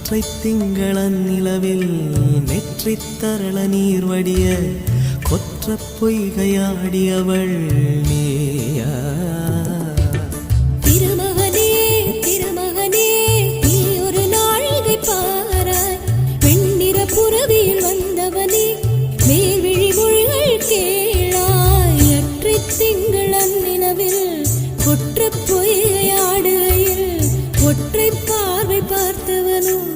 ஒற்றை திங்களன் நிலவில் நெற்றித் தரள நீர் வடிய கொற்ற பொய்கையாடியவள் நீயா? திருமகனே திருமகனே நீ ஒரு நாழிகை பாராய், வெண்ணிற புறவியில் வந்தவனே மேல்விழி மொழிகள் கேளாய். அற்றை திங்களன் நிலவில் கொற்ற பொய்கையாடுகையில் ஒற்றை பார்வை பார்த்தவனும்